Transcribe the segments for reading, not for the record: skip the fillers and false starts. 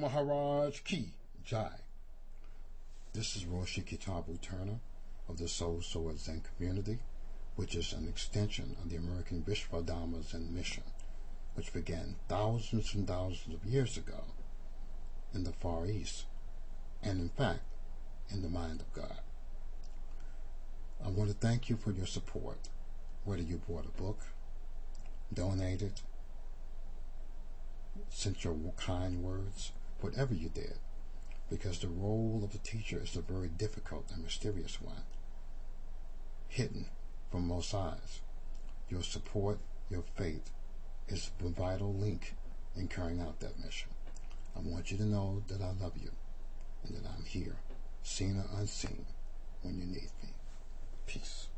Maharaj Ki Jai. This is Roshi Kitabu Turner of the Soul Sword Zen community, which is an extension of the American Vishwa Dharma Zen mission, which began thousands and thousands of years ago in the Far East, and in fact, in the mind of God. I want to thank you for your support, whether you bought a book, donated, sent your kind words, whatever you did, because the role of the teacher is a very difficult and mysterious one, hidden from most eyes. Your support, your faith, is a vital link in carrying out that mission. I want you to know that I love you and that I'm here, seen or unseen, when you need me. Peace.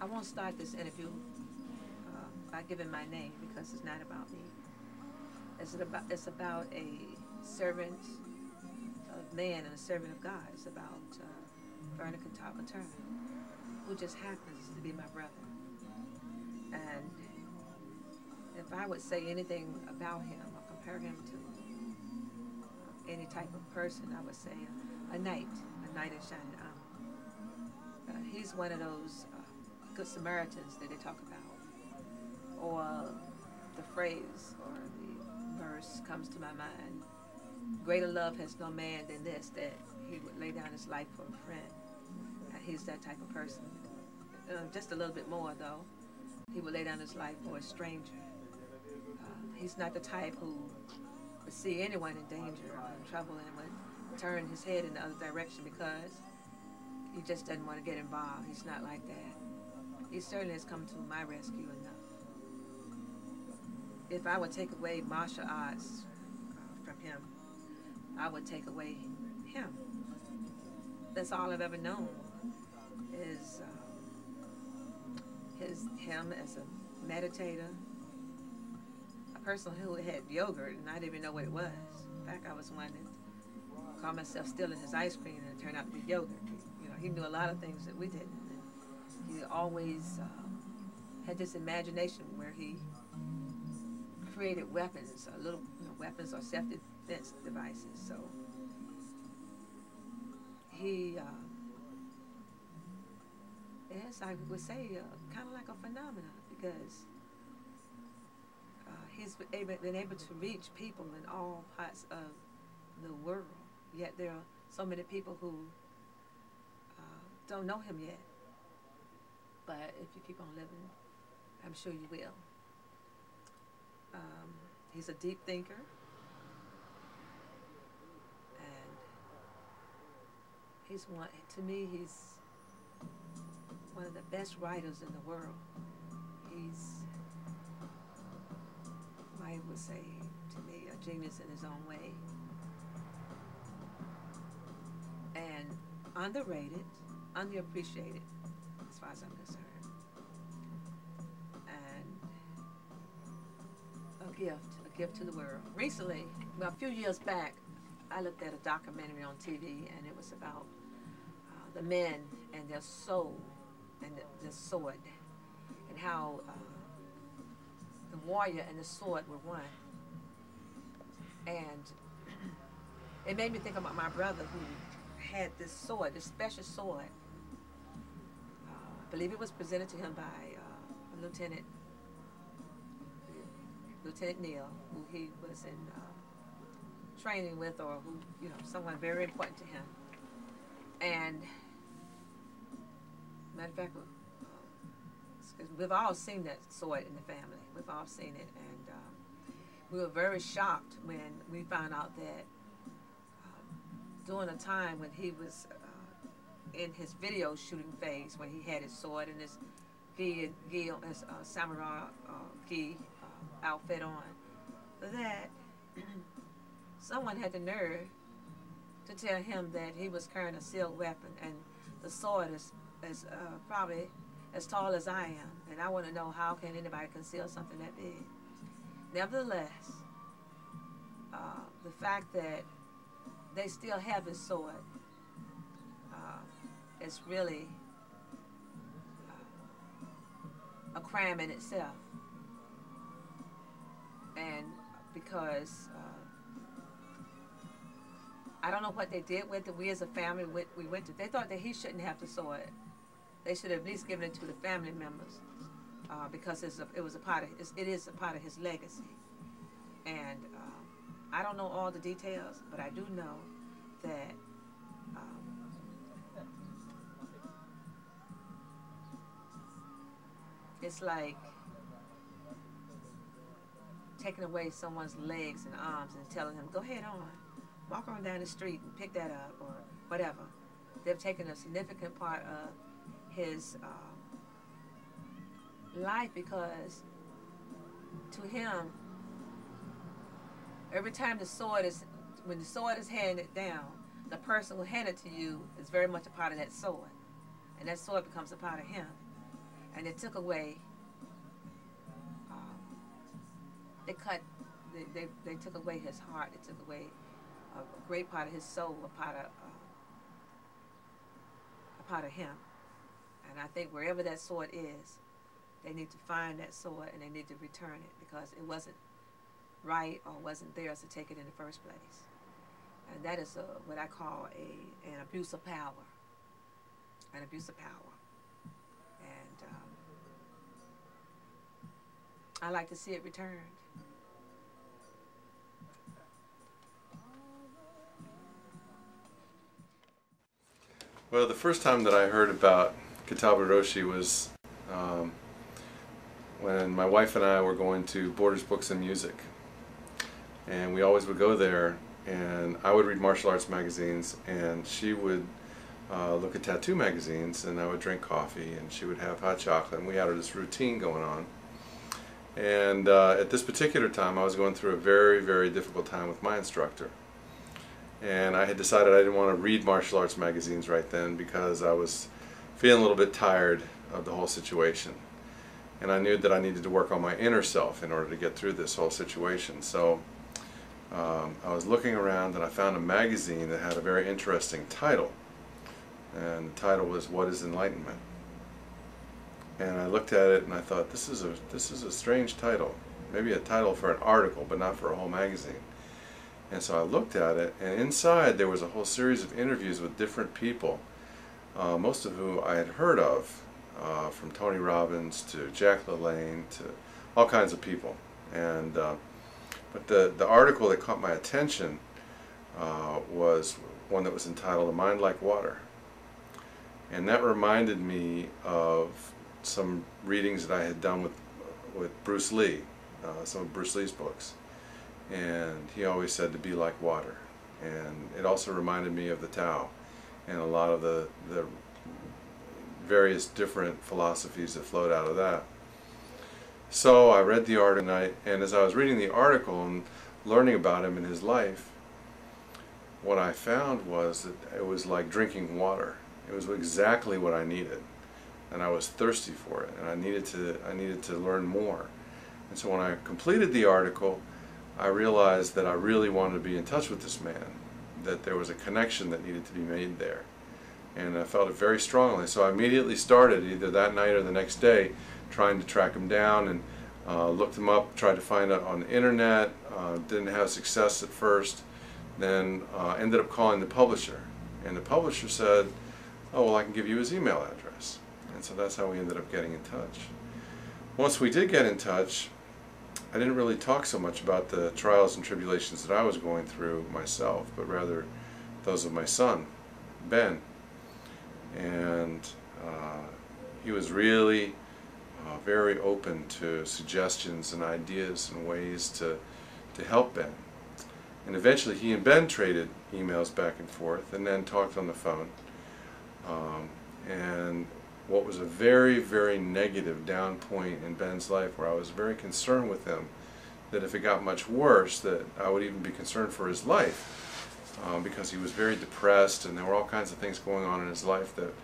I won't start this interview by giving my name because it's not about me. It's about a servant of man and a servant of God. It's about Vernon Kitabu Turner, who just happens to be my brother. And if I would say anything about him or compare him to any type of person, I would say a knight in shining armor. He's one of those Good Samaritans that they talk about, or the phrase or the verse comes to my mind: greater love has no man than this, that he would lay down his life for a friend. He's that type of person. Just a little bit more though, he would lay down his life for a stranger. He's not the type who would see anyone in danger or in trouble and would turn his head in the other direction because he just doesn't want to get involved. He's not like that. He certainly has come to my rescue enough. If I would take away martial arts from him, I would take away him. That's all I've ever known is him as a meditator, a person who had yogurt and I didn't even know what it was. In fact, I was one that called myself stealing his ice cream and it turned out to be yogurt. You know, he knew a lot of things that we didn't. He always had this imagination where he created weapons, weapons or self-defense devices. So he is, I would say, kind of like a phenomenon because he's been able to reach people in all parts of the world. Yet there are so many people who don't know him yet. But if you keep on living, I'm sure you will. He's a deep thinker. And he's one, to me, he's one of the best writers in the world. He's, I would say, to me, a genius in his own way. And underrated, underappreciated, as far as I'm concerned. And a gift to the world. Recently, well, a few years back, I looked at a documentary on TV, and it was about the men and their soul and their sword, and how the warrior and the sword were one. And it made me think about my brother who had this sword, this special sword. I believe it was presented to him by Lieutenant Neal, who he was in training with, or who, you know, someone very important to him. And matter of fact, we've all seen that sword in the family. We've all seen it, and we were very shocked when we found out that during a time when he was in his video shooting phase, when he had his sword and his his samurai gi outfit on, that someone had the nerve to tell him that he was carrying a sealed weapon, and the sword is probably as tall as I am, and I want to know how can anybody conceal something that big. Nevertheless, the fact that they still have his sword is really a crime in itself. And because I don't know what they did with it. We as a family, we went to, they thought that he shouldn't have the sword. They should have at least given it to the family members because it is a part of his legacy. And I don't know all the details, but I do know that it's like taking away someone's legs and arms and telling him, go ahead on, walk on down the street and pick that up, or whatever. They've taken a significant part of his life, because to him, every time when the sword is handed down, the person who handed it to you is very much a part of that sword, and that sword becomes a part of him. And they took away, they took away his heart. They took away a great part of his soul, a part of him. And I think wherever that sword is, they need to find that sword and they need to return it, because it wasn't right or wasn't theirs to take it in the first place. And that is what I call an abuse of power. An abuse of power. And I like to see it returned. Well, the first time that I heard about Kitabu Roshi was when my wife and I were going to Borders Books and Music. And we always would go there, and I would read martial arts magazines, and she would look at tattoo magazines, and I would drink coffee, and she would have hot chocolate, and we had this routine going on. And at this particular time, I was going through a very, very difficult time with my instructor. And I had decided I didn't want to read martial arts magazines right then, because I was feeling a little bit tired of the whole situation. And I knew that I needed to work on my inner self in order to get through this whole situation. So I was looking around, and I found a magazine that had a very interesting title. And the title was, "What is Enlightenment?" And I looked at it and I thought, this is a strange title. Maybe a title for an article, but not for a whole magazine. And so I looked at it, and inside there was a whole series of interviews with different people, most of whom I had heard of, from Tony Robbins to Jack LaLanne to all kinds of people. And but the article that caught my attention was one that was entitled "A Mind Like Water." And that reminded me of some readings that I had done with Bruce Lee, some of Bruce Lee's books. And he always said to be like water. And it also reminded me of the Tao and a lot of the various different philosophies that flowed out of that. So I read the article, and as I was reading the article and learning about him and his life, what I found was that it was like drinking water. It was exactly what I needed, and I was thirsty for it, and I needed to learn more. And so when I completed the article, I realized that I really wanted to be in touch with this man, that there was a connection that needed to be made there. And I felt it very strongly. So I immediately started, either that night or the next day, trying to track him down and looked him up, tried to find out on the internet, didn't have success at first, then ended up calling the publisher. And the publisher said, oh, well, I can give you his email address. And so that's how we ended up getting in touch. Once we did get in touch, I didn't really talk so much about the trials and tribulations that I was going through myself, but rather those of my son, Ben. And he was really very open to suggestions and ideas and ways to help Ben. And eventually he and Ben traded emails back and forth and then talked on the phone. And what was a very, very negative down point in Ben's life, where I was very concerned with him, that if it got much worse, that I would even be concerned for his life, because he was very depressed and there were all kinds of things going on in his life that,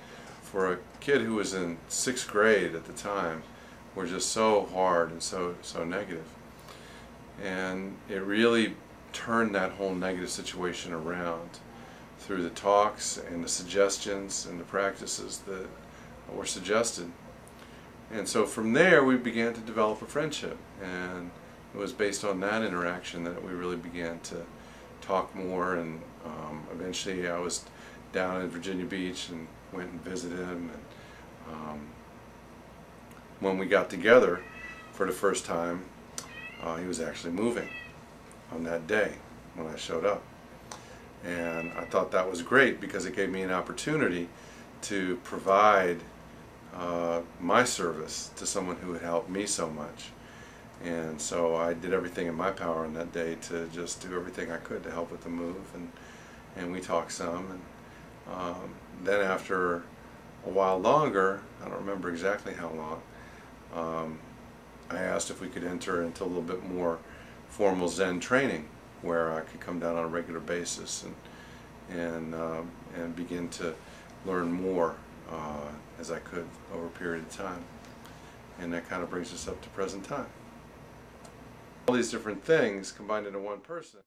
for a kid who was in 6th grade at the time, were just so hard and so negative. And it really turned that whole negative situation around through the talks and the suggestions and the practices that were suggested. And so from there we began to develop a friendship, and it was based on that interaction that we really began to talk more. And eventually I was down in Virginia Beach and went and visited him, and when we got together for the first time, he was actually moving on that day when I showed up. And I thought that was great because it gave me an opportunity to provide my service to someone who had helped me so much. And so I did everything in my power on that day to just do everything I could to help with the move, and we talked some. And then after a while longer, I don't remember exactly how long, I asked if we could enter into a little bit more formal Zen training, where I could come down on a regular basis and begin to learn more as I could over a period of time. And that kind of brings us up to present time. All these different things combined into one person.